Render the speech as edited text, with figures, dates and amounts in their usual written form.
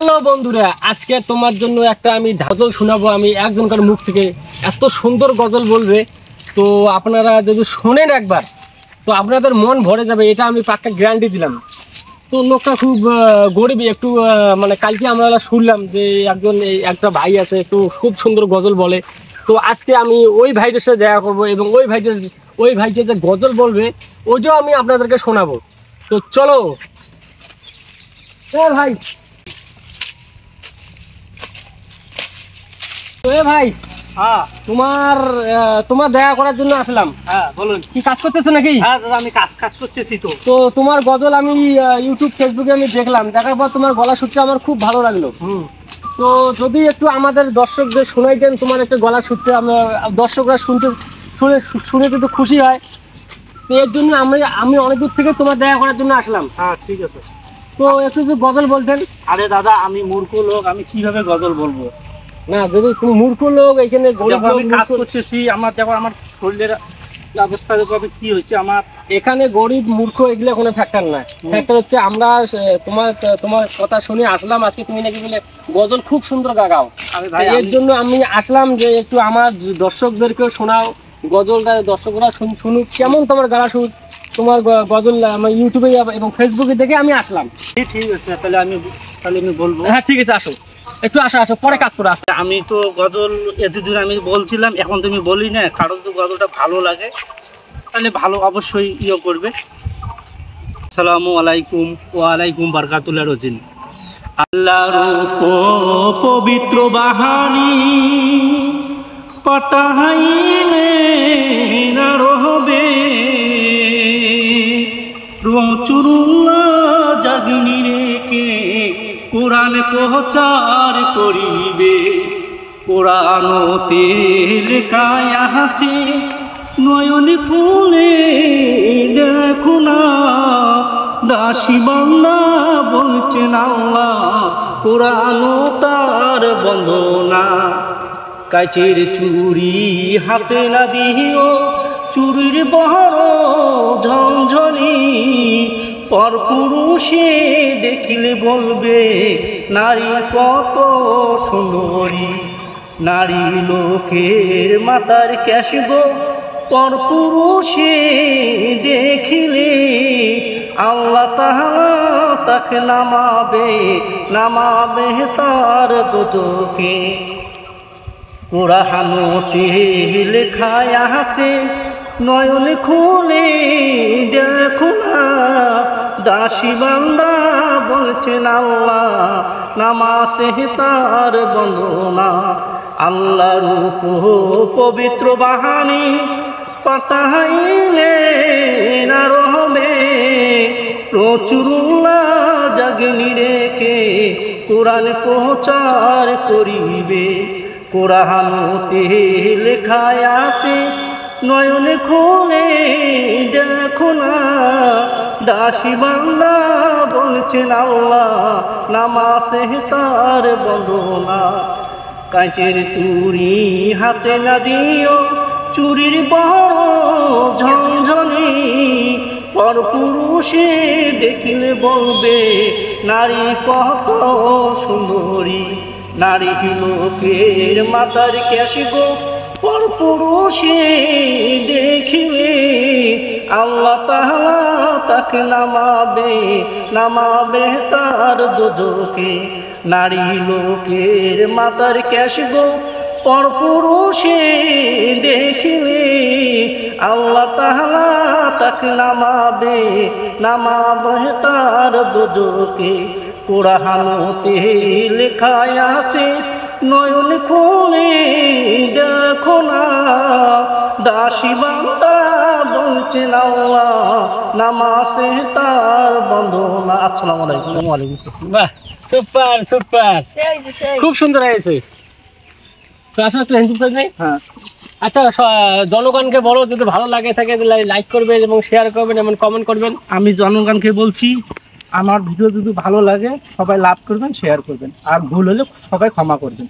Hello বন্ধুরা, আজকে তোমার জন্য একটা আমি গজল শোনাবো। আমি একজনকার মুখ থেকে এত সুন্দর গজল বলবে, তো আপনারা যদি শোনেন একবার তো আপনাদের মন ভরে যাবে, এটা আমি পাক্কা গ্যারান্টি দিলাম। তো লোকটা খুব গরিবই একটু, মানে কালকে আমরা শুনলাম যে একটা ভাই আছে, তো খুব সুন্দর গজল বলে। তো আজকে আমি ওই ভাইটার সাথে দেখা করবো এবং ওই ভাইটা যে গজল বলবে ওইটাও আমি আপনাদেরকে শোনাবো। তো চলো ভাই। ভাই, হ্যাঁ তোমার দেখা করার জন্য আসলাম। হ্যাঁ বলুন, কি কাজ করতেছো নাকি? হ্যাঁ দাদা আমি কাজ করতেছি। তো তোমার গজল আমি ইউটিউব ফেসবুকে আমি দেখলাম, দেখার পর তোমার গলা সুরটা আমার খুব ভালো লাগলো। তো যদি একটু আমাদের দর্শকদের শোনাই দেন তোমার একটা গলা সুরতে, আমরা দর্শকরা শুনে যদি খুশি হয়। তো এর জন্য আমি অনেক দূর থেকে তোমার দেখা করার জন্য আসলাম। হ্যাঁ ঠিক আছে। তো একটু যদি গজল বলতেন। আরে দাদা আমি মূর্খ লোক, আমি কিভাবে গজল বলবো? না, যদি তুমি মূর্খ লোক, এখানে আমি কাজ করতেছি, আমার দেখো আমার শরীরের অবস্থা দেখো কি হয়েছে আমার। এখানে গরিব মূর্খ এগুলো কোনো ফ্যাক্টর না। ফ্যাক্টর হচ্ছে আমরা তোমার কথা শুনে আসলাম আজকে, তুমি নাকি বলে গজল খুব সুন্দর গাও। এর জন্য আমি আসলাম যে একটু আমার দর্শকদেরকেও শোনাও গজলটা, দর্শকরা শুনুক কেমন তোমার গালা সুর, তোমার গজল আমার ইউটিউবে এবং ফেসবুকে দেখে আমি আসলাম। ঠিক আছে, তাহলে আমি বলবো। হ্যাঁ ঠিক আছে, আসো একটু, আসো পরে কাজ করো। আমি তো গজল এতদিন আমি বলছিলাম, এখন তুমি বলি না, কারণ তো গজলটা ভালো লাগে, তাহলে ভালো অবশ্যই করবে। আসসালামু আলাইকুম ওয়ালাইকুম বারকাতুল্লাহ রজিন। আল্লাহর পবিত্র বাহানি পাঠাইলে না রহবে, রচুল্লাহ জাগনি রেখে কোরআন প্রচার করিবে। কোরআনতে লেখায় আছে নয়ন ফুলে দেখো না, দাসী বান্দা বলছেন আল্লাহ, কোরআন তার বন্দনা। কাচের চুরি হাতে না দিও, চুরির বহর ঝনঝনি, পরপুরুষে দেখিলে বলবে নারী কত সুন্দরী। নারী লোকের মাতার ক্যাশব, পরপুরুষে দেখিলে আল্লাহ তাআলা তাকে নামাবে তার দোজখে। কোরআনতে লেখায় আছে নয়ন খুলে দেখো না, দাসী বান্দা বলছেন আল্লাহ, নামাজে তার বন্দনা। আল্লাহর পবিত্র বাহানি পাঠাইলে না রহবে, রচুল্লাহ জাগনি রেখে কোরআন প্রচার করিবে। কোরআনতে লেখায় আছে নয়ন খুলে দেখো না, দাসী বান্দা বলছেন আল্লাহ, নামাজে তার বন্দনা। কাঁচের চুরি হাতে না দিও, চুরির বড় ঝনঝনি, পরপুরুষে দেখিলে বলবে নারী কত সুন্দরী। নারী লোকের মাতার ক্যাশব, পরপুরুষে দেখিলে আল্লাহ তাআলা তাকে নামাবে তার দোজখে। নারী লোকের মাতার ক্যাশব, পরপুরুষে দেখিলে আল্লাহ তাআলা তাকে নামাবে তার দোজখে। কোরআনতে লেখায় আছে নয়ন খুলে দেখো না, দাসী বান্দা বলছেন আল্লাহ, নামাজে তার বন্দনা। আসসালামু আলাইকুম। ওয়ালাইকুম আসসালাম। বাহ, সুপার সুপার, খুব সুন্দর হয়েছে। তো আসলে একটা হিন্দু নেই। হ্যাঁ আচ্ছা, জনগণকে বলো যদি ভালো লাগে থাকে লাইক করবেন এবং শেয়ার করবেন এবং কমেন্ট করবেন। আমি জনগণকে বলছি, আমার ভিডিও যদি ভালো লাগে সবাই লাভ করবেন, শেয়ার করবেন, আর ভুল হলে সবাই ক্ষমা করবেন।